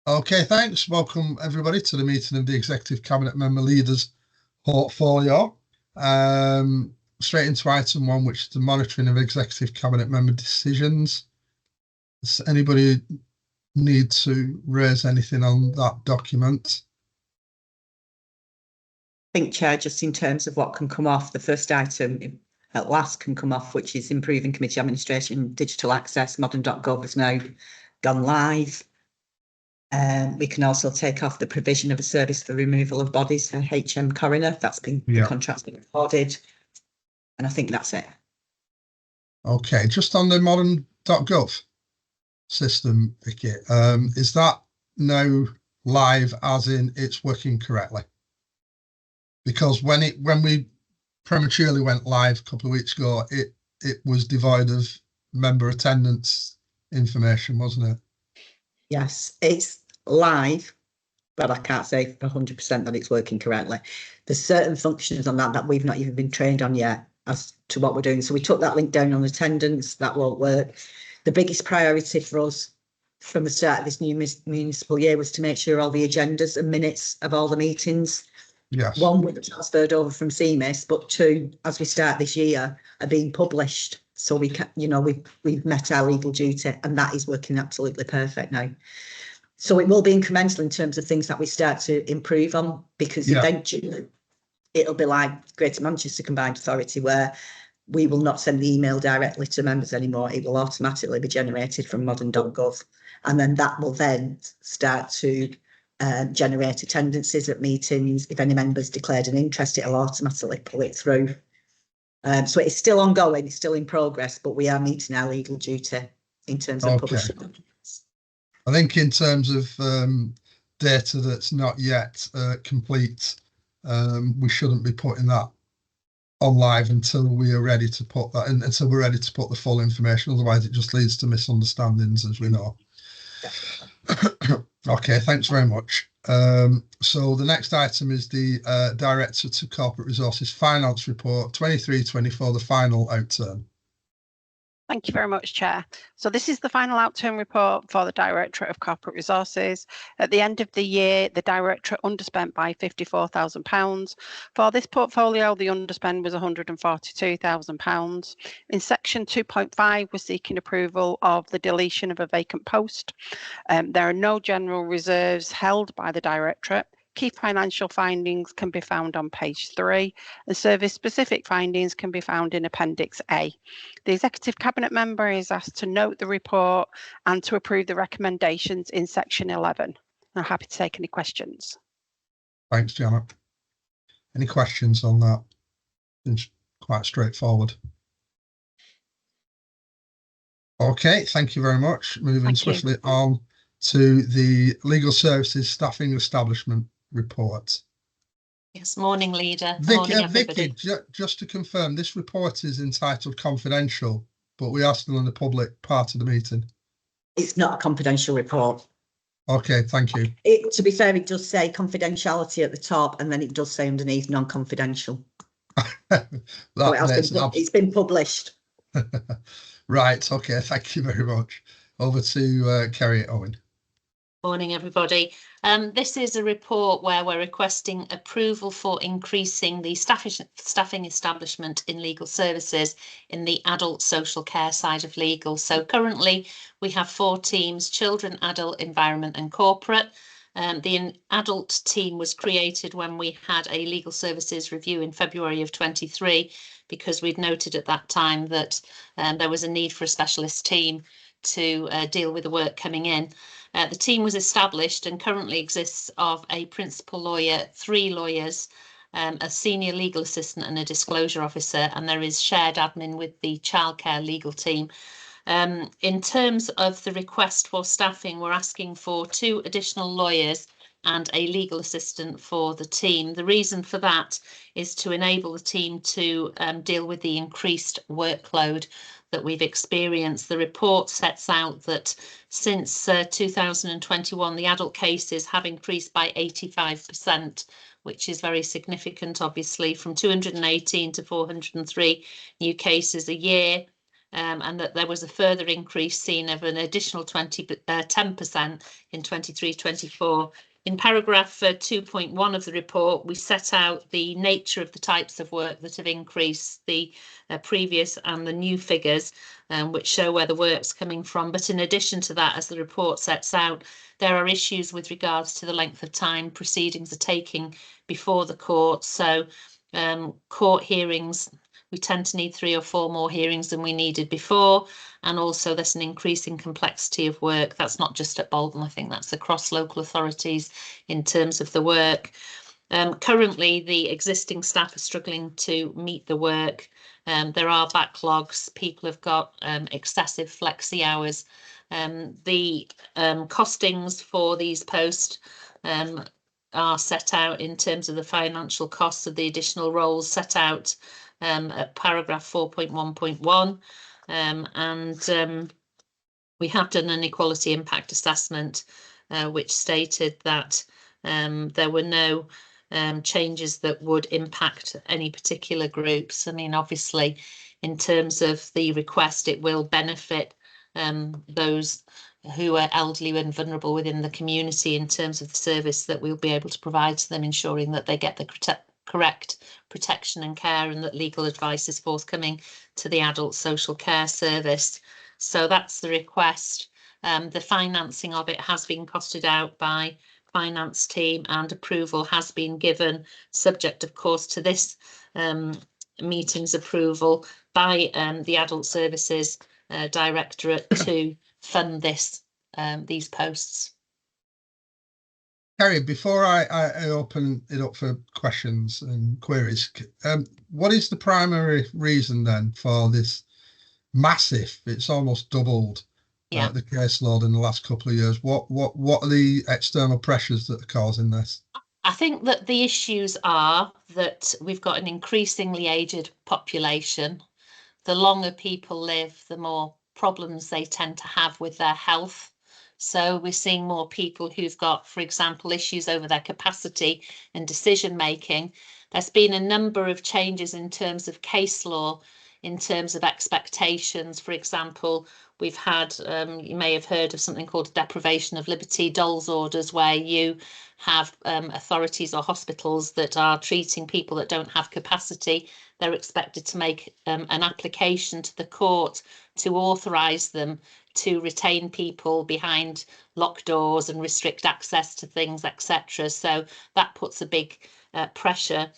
Okay, thanks. Welcome everybody to the meeting of the Executive Cabinet Member Leaders portfolio. Straight into item one, which is the monitoring of Executive Cabinet Member decisions. Does anybody need to raise anything on that document? I think, Chair, just in terms of what can come off, the first item at last can come off, which is improving committee administration, digital access. Modern.gov has now gone live. We can also take off the provision of a service for removal of bodies for HM coroner. That's been the contract's been awarded, and I think that's it. Okay, just on the modern.gov system, Vicky, is that now live as in it's working correctly? Because when we prematurely went live a couple of weeks ago, it was devoid of member attendance information, wasn't it? Yes, it's live, but I can't say for 100% that it's working correctly. There's certain functions on that we've not even been trained on yet as to what we're doing. So we took that link down on attendance. That won't work. The biggest priority for us from the start of this new municipal year was to make sure all the agendas and minutes of all the meetings, one, were transferred over from CMIS, but two, as we start this year, are being published. So we can, we've met our legal duty, and that is working absolutely perfect now. So it will be incremental in terms of things that we start to improve on, because eventually it'll be like Greater Manchester Combined Authority, where we will not send the email directly to members anymore. It will automatically be generated from modern.gov. And then that will then start to generate attendances at meetings. If any members declared an interest, it'll automatically pull it through. So it's still ongoing, it's still in progress, but we are meeting our legal duty in terms of publishing. I think in terms of data that's not yet complete, we shouldn't be putting that on live until we are ready to put that in, until we're ready to put the full information. Otherwise, it just leads to misunderstandings, as we know. Okay, thanks very much. So the next item is the Director to Corporate Resources Finance Report 23-24, the final outturn. Thank you very much, Chair. So this is the final outturn report for the Directorate of Corporate Resources. At the end of the year, the Directorate underspent by £54,000. For this portfolio, the underspend was £142,000. In section 2.5, we're seeking approval of the deletion of a vacant post. There are no general reserves held by the Directorate. Key financial findings can be found on page 3, and service-specific findings can be found in Appendix A. The Executive Cabinet Member is asked to note the report and to approve the recommendations in section 11. I'm happy to take any questions. Thanks, Janet. Any questions on that? It's quite straightforward. Okay, thank you very much. Moving swiftly on to the Legal Services Staffing Establishment report. Yes, morning, Leader. Vicky, just to confirm, this report is entitled confidential, but we are still in the public part of the meeting. It's not a confidential report. Okay, thank you. To be fair, it does say confidentiality at the top, and then it does say underneath non-confidential. It's been published. Right, okay, thank you very much. Over to Kerry Owen. Morning, everybody. This is a report where we're requesting approval for increasing the staffing establishment in legal services in the adult social care side of legal. So currently we have 4 teams: children, adult, environment and corporate. The adult team was created when we had a legal services review in February of 23, because we'd noted at that time that there was a need for a specialist team to deal with the work coming in. The team was established and currently exists of a principal lawyer, 3 lawyers, a senior legal assistant and a disclosure officer, and there is shared admin with the childcare legal team. In terms of the request for staffing, we're asking for 2 additional lawyers and a legal assistant for the team. The reason for that is to enable the team to deal with the increased workload that we've experienced. The report sets out that since 2021, the adult cases have increased by 85%, which is very significant, obviously, from 218 to 403 new cases a year. and that there was a further increase seen of an additional 10% in 23-24. In paragraph 2.1 of the report, we set out the nature of the types of work that have increased, the previous and the new figures, which show where the work's coming from. But in addition to that, as the report sets out, there are issues with regards to the length of time proceedings are taking before the court. So court hearings, we tend to need 3 or 4 more hearings than we needed before. And also there's an increasing complexity of work. That's not just at Bolton, I think that's across local authorities in terms of the work. Currently, the existing staff are struggling to meet the work. There are backlogs. People have got excessive flexi hours. The costings for these posts are set out in terms of the financial costs of the additional roles set out at paragraph 4.1.1. And we have done an equality impact assessment, which stated that there were no changes that would impact any particular groups. I mean, obviously, in terms of the request, it will benefit those who are elderly and vulnerable within the community in terms of the service that we'll be able to provide to them, ensuring that they get the correct protection and care and that legal advice is forthcoming to the adult social care service. So that's the request. The financing of it has been costed out by finance team and approval has been given, subject of course to this meeting's approval by the Adult Services Directorate to fund this these posts. Kerry, before I open it up for questions and queries, what is the primary reason then for this massive, it's almost doubled the caseload in the last couple of years? What are the external pressures that are causing this? I think that the issues are that we've got an increasingly aged population. The longer people live, the more problems they tend to have with their health. So we're seeing more people who've got, for example, issues over their capacity and decision making. There's been a number of changes in terms of case law, in terms of expectations. For example, we've had, you may have heard of something called deprivation of liberty doles orders, where you have authorities or hospitals that are treating people that don't have capacity. They're expected to make an application to the court to authorise them to retain people behind locked doors and restrict access to things, etc. So that puts a big pressure.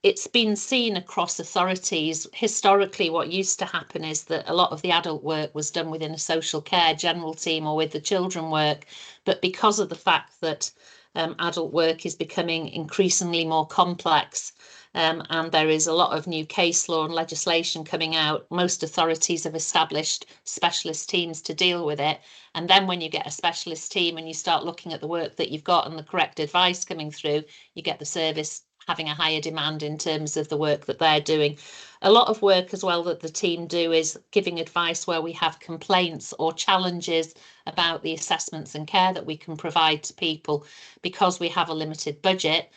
It's been seen across authorities. Historically, what used to happen is that a lot of the adult work was done within a social care general team or with the children work. But because of the fact that adult work is becoming increasingly more complex, and there is a lot of new case law and legislation coming out, most authorities have established specialist teams to deal with it. And then when you get a specialist team and you start looking at the work that you've got and the correct advice coming through, you get the service having a higher demand in terms of the work that they're doing. A lot of work as well that the team do is giving advice where we have complaints or challenges about the assessments and care that we can provide to people. Because we have a limited budget,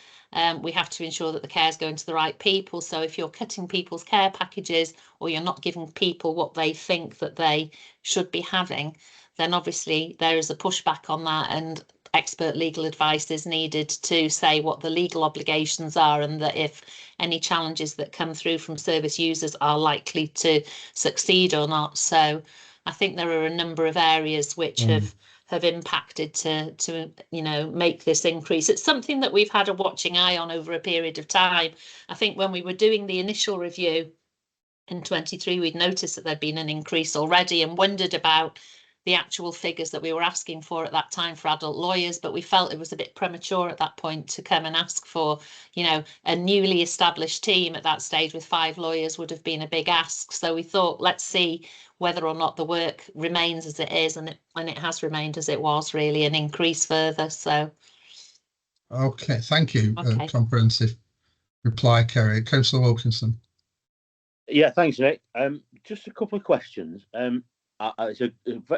we have to ensure that the care is going to the right people. So if you're cutting people's care packages or you're not giving people what they think that they should be having, then obviously there is a pushback on that, and expert legal advice is needed to say what the legal obligations are, and that if any challenges that come through from service users are likely to succeed or not. So I think there are a number of areas which have impacted to you know, make this increase. It's something that we've had a watching eye on over a period of time. I think when we were doing the initial review in 23, we'd noticed that there'd been an increase already and wondered about the actual figures that we were asking for at that time for adult lawyers, but we felt it was a bit premature at that point to come and ask for, you know, a newly established team at that stage with 5 lawyers would have been a big ask. So we thought, let's see whether or not the work remains as it is, and it has remained as it was, really, and increased further. So okay, thank you. Okay. Comprehensive reply, Kerry. Councillor Wilkinson. Yeah, thanks, Nick. Just a couple of questions. It's a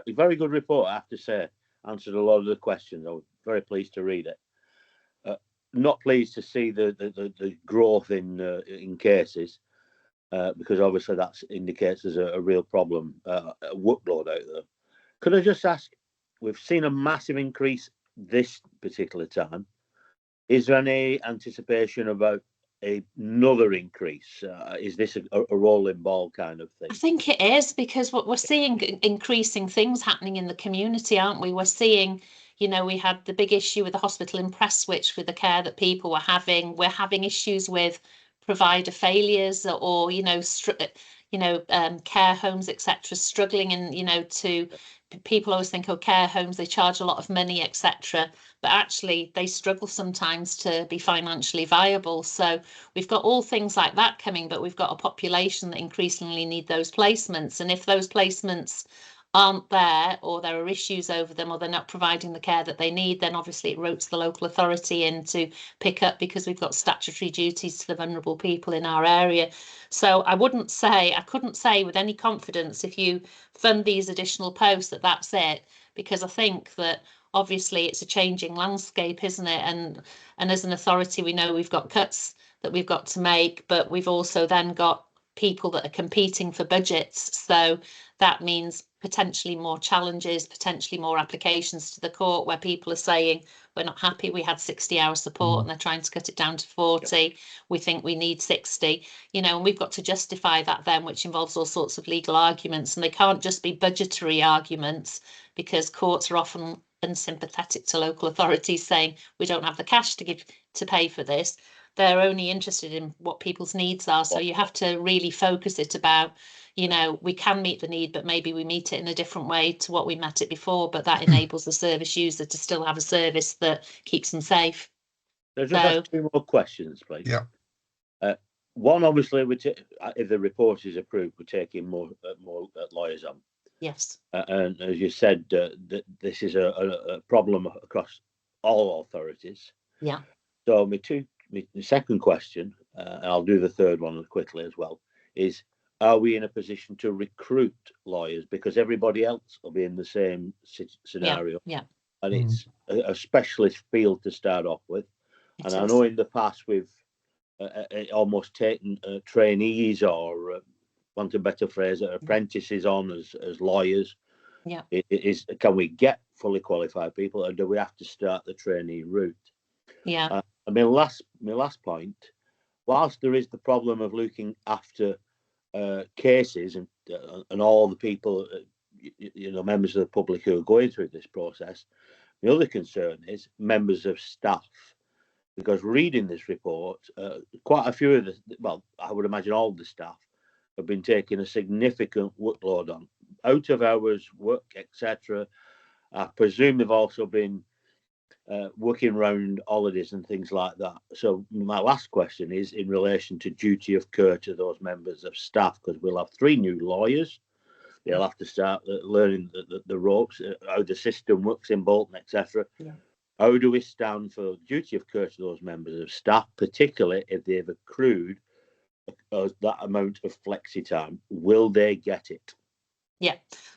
very good report, I have to say. Answered a lot of the questions. I was very pleased to read it. Not pleased to see the growth in cases. because obviously that indicates there's a real problem, a workload out there. Could I just ask, we've seen a massive increase this particular time. Is there any anticipation about another increase? Is this a rolling ball kind of thing? I think it is, because what we're seeing increasing things happening in the community, aren't we? We're seeing, you know, we had the big issue with the hospital in Prestwich with the care that people were having. We're having issues with provider failures, or care homes, etc., struggling, and people always think, oh, care homes, they charge a lot of money, etc., but actually they struggle sometimes to be financially viable. So we've got all things like that coming, but we've got a population that increasingly need those placements, and if those placements aren't there, or there are issues over them, or they're not providing the care that they need, then obviously it ropes the local authority in to pick up, because we've got statutory duties to the vulnerable people in our area. So I couldn't say with any confidence, if you fund these additional posts, that's it, because I think that obviously it's a changing landscape, isn't it? And as an authority, we know we've got cuts that we've got to make, but we've also then got people that are competing for budgets. So that means potentially more challenges, potentially more applications to the court, where people are saying, we're not happy, we had 60-hour support and they're trying to cut it down to 40. We think we need 60, and we've got to justify that then, which involves all sorts of legal arguments, and they can't just be budgetary arguments, because courts are often unsympathetic to local authorities saying we don't have the cash to pay for this. They're only interested in what people's needs are. So you have to really focus it about, we can meet the need, but maybe we meet it in a different way to what we met it before. But that enables the service user to still have a service that keeps them safe. There's just 2 more questions, please. Yeah. One, obviously, if the report is approved, we're taking more lawyers on. Yes. And as you said, that this is a problem across all authorities. Yeah. So the second question, and I'll do the third one quickly as well, is, are we in a position to recruit lawyers? Because everybody else will be in the same scenario. Yeah. And it's a specialist field to start off with. I know in the past we've almost taken trainees, or want a better phrase, apprentices on as lawyers. Yeah. Can we get fully qualified people, or do we have to start the trainee route? Yeah. My last point, whilst there is the problem of looking after cases and all the people, members of the public who are going through this process, the other concern is members of staff, because reading this report, quite a few of I would imagine all the staff have been taking a significant workload on, out of hours, work, etc. I presume they've also been working around holidays and things like that. So my last question is in relation to duty of care to those members of staff, because we'll have 3 new lawyers. They'll have to start learning the ropes, how the system works in Bolton, etc. Yeah. How do we stand for duty of care to those members of staff, particularly if they've accrued that amount of flexi time? Will they get it? Yeah.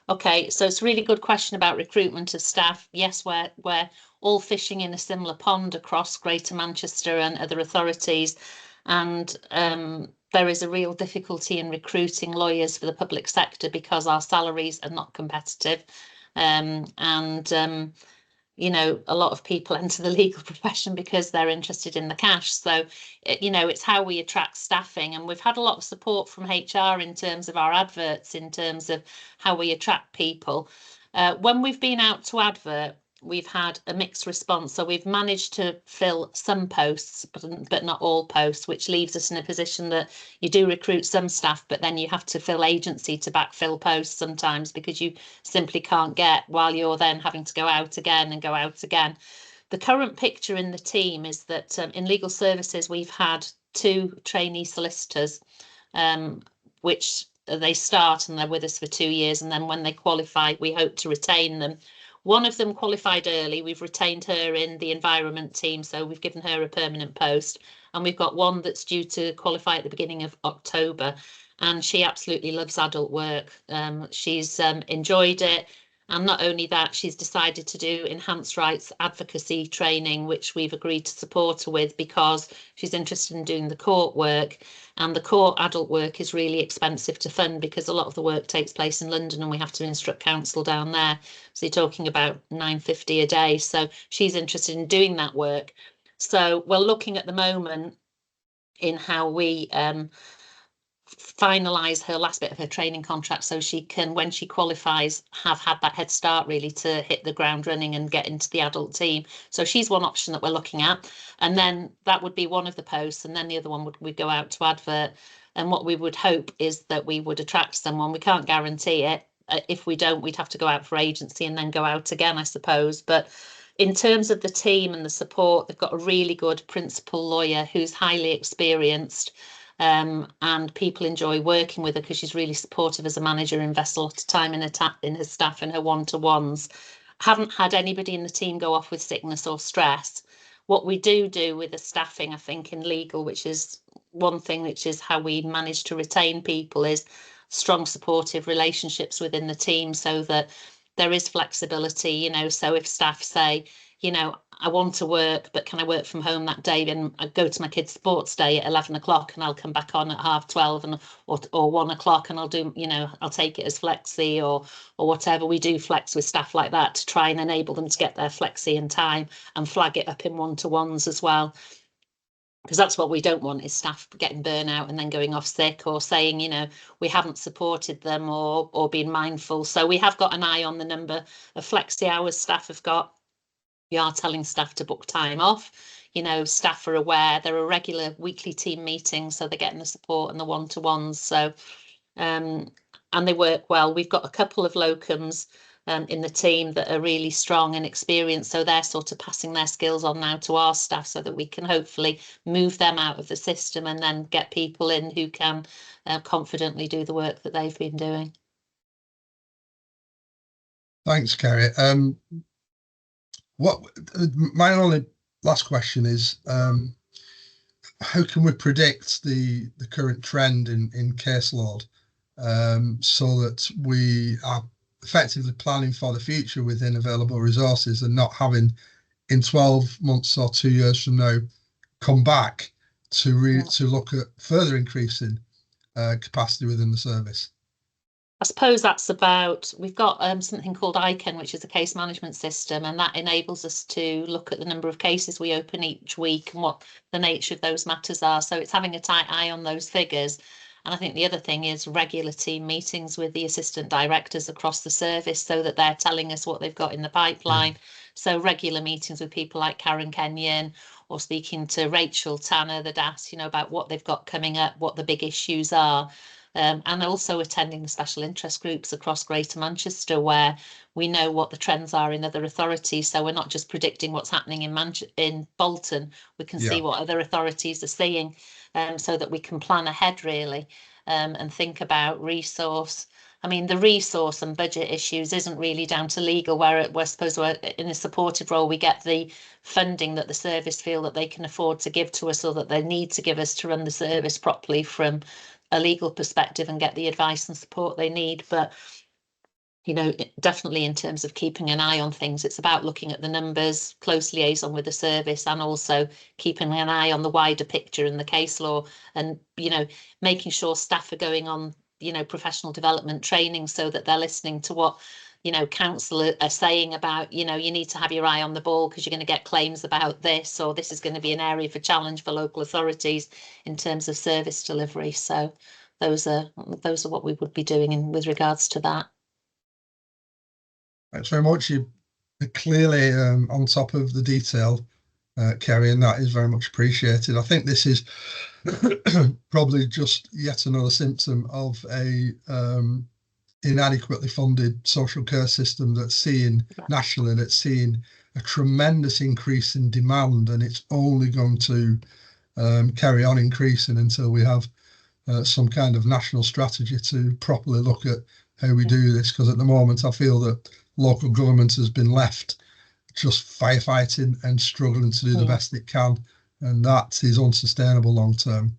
Okay. So it's a really good question about recruitment of staff. Yes, we're all fishing in a similar pond across Greater Manchester and other authorities, and there is a real difficulty in recruiting lawyers for the public sector because our salaries are not competitive, a lot of people enter the legal profession because they're interested in the cash. So, it's how we attract staffing. And we've had a lot of support from HR in terms of our adverts, in terms of how we attract people. When we've been out to advert, we've had a mixed response. So we've managed to fill some posts, but not all posts, which leaves us in a position that you do recruit some staff, but then you have to fill agency to backfill posts sometimes, because you simply can't get, while you're then having to go out again and go out again. The current picture in the team is that in legal services, we've had 2 trainee solicitors, which they start and they're with us for 2 years. And then when they qualify, we hope to retain them. One of them qualified early. We've retained her in the environment team, so we've given her a permanent post. And we've got one that's due to qualify at the beginning of October, and she absolutely loves adult work. She's enjoyed it, And not only that, she's decided to do enhanced rights advocacy training, which we've agreed to support her with because she's interested in doing the court work. And the court adult work is really expensive to fund because a lot of the work takes place in London and we have to instruct counsel down there. So you're talking about £9.50 a day. So she's interested in doing that work. So we're looking at the moment in how we finalise her last bit of her training contract so she can, when she qualifies, have had that head start really to hit the ground running and get into the adult team. So she's one option that we're looking at, and then that would be one of the posts, and then the other one would go out to advert. And what we would hope is that we would attract someone. We can't guarantee it. If we don't, we'd have to go out for agency and then go out again, I suppose. But in terms of the team and the support, they've got a really good principal lawyer who's highly experienced. And people enjoy working with her because she's really supportive as a manager, invests a lot of time in her staff and her one-to-ones. Haven't had anybody in the team go off with sickness or stress. What we do with the staffing, I think, in legal, which is one thing, which is how we manage to retain people, is strong supportive relationships within the team so that there is flexibility, you know. So if staff say, you know, I want to work, but can I work from home that day? And I go to my kids' sports day at 11 o'clock and I'll come back on at 12:30 and or 1 o'clock and I'll do, you know, I'll take it as flexi or whatever. We do flex with staff like that to try and enable them to get their flexi in time and flag it up in one-to-ones as well. Because that's what we don't want, is staff getting burnout and then going off sick or saying, you know, we haven't supported them or been mindful. So we have got an eye on the number of flexi hours staff have got. We are telling staff to book time off. You know, staff are aware. There are regular weekly team meetings, so they're getting the support and the one-to-ones. So, and they work well. We've got a couple of locums in the team that are really strong and experienced, so they're sort of passing their skills on now to our staff so that we can hopefully move them out of the system and then get people in who can confidently do the work that they've been doing. Thanks, Kerry. What my only last question is, how can we predict the current trend in caseload, so that we are effectively planning for the future within available resources and not having in 12 months or 2 years from now come back to look at further increasing capacity within the service? I suppose that's about, we've got something called ICAN, which is a case management system, and that enables us to look at the number of cases we open each week and what the nature of those matters are. So it's having a tight eye on those figures. And I think the other thing is regular team meetings with the assistant directors across the service so that they're telling us what they've got in the pipeline. So regular meetings with people like Karen Kenyon or speaking to Rachel Tanner, the DAS, you know, about what they've got coming up, what the big issues are. And also attending the special interest groups across Greater Manchester, where we know what the trends are in other authorities. So we're not just predicting what's happening in Bolton. We can see what other authorities are seeing, so that we can plan ahead really, and think about resource. I mean, the resource and budget issues isn't really down to legal, where we're supposed to, in a supportive role, we get the funding that the service feel that they can afford to give to us or that they need to give us to run the service properly from a legal perspective and get the advice and support they need. But, you know, definitely in terms of keeping an eye on things, it's about looking at the numbers, close liaison with the service, and also keeping an eye on the wider picture and the case law, and, you know, making sure staff are going on, you know, professional development training so that they're listening to what, you know, council are saying about, you know, you need to have your eye on the ball because you're going to get claims about this, or this is going to be an area for challenge for local authorities in terms of service delivery. So those are what we would be doing with regards to that. Thanks very much. You're clearly on top of the detail, Kerry, and that is very much appreciated. I think this is probably just yet another symptom of a inadequately funded social care system that's seeing nationally, that's seeing a tremendous increase in demand, and it's only going to carry on increasing until we have some kind of national strategy to properly look at how we do this. Because at the moment I feel that local government has been left just firefighting and struggling to do the best it can, and that is unsustainable long term.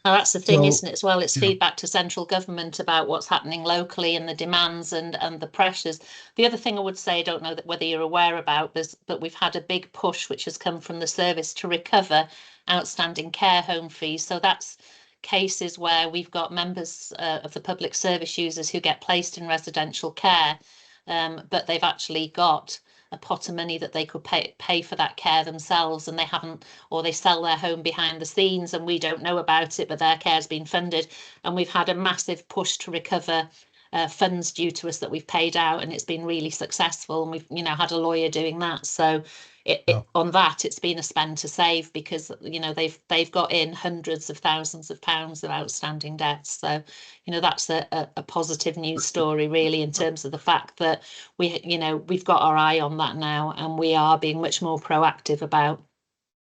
Now, that's the thing, So, isn't it, as well? It's yeah. feedback to central government about what's happening locally and the demands and the pressures. The other thing I would say, I don't know whether you're aware about this, but we've had a big push which has come from the service to recover outstanding care home fees. So that's cases where we've got members of the public service users who get placed in residential care, but they've actually got a pot of money that they could pay for that care themselves, and they haven't, or they sell their home behind the scenes and we don't know about it, but their care's been funded, and we've had a massive push to recover funds due to us that we've paid out, and it's been really successful, and we've had a lawyer doing that. So on that, it's been a spend to save, because they've got in hundreds of thousands of pounds of outstanding debts. So that's a positive news story, really, in terms of the fact that we've got our eye on that now, and we are being much more proactive about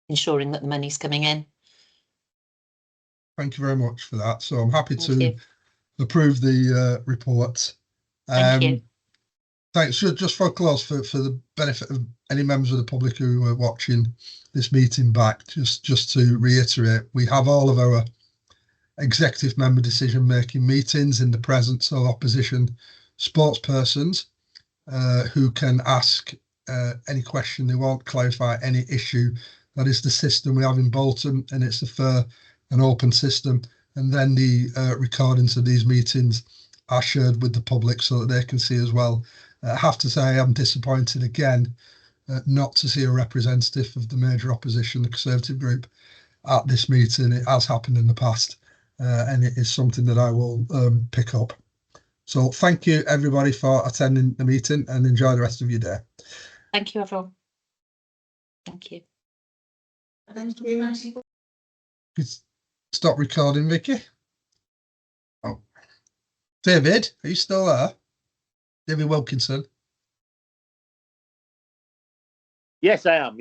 ensuring that the money's coming in. Thank you very much for that. So I'm happy Thank to you. approve the report. Thank you. Thanks. Just for a close, for the benefit of any members of the public who are watching this meeting back, just to reiterate, we have all of our executive member decision-making meetings in the presence of opposition sportspersons who can ask any question they want, clarify any issue. That is the system we have in Bolton, and it's a fair and open system. And then the recordings of these meetings are shared with the public so that they can see as well. I have to say I am disappointed again not to see a representative of the major opposition, the Conservative group, at this meeting. It has happened in the past, and it is something that I will pick up. So thank you everybody for attending the meeting, and enjoy the rest of your day. Thank you, everyone. Thank you. Thank you. Stop recording, Vicky. Oh, David, are you still there? David Wilkinson. Yes, I am.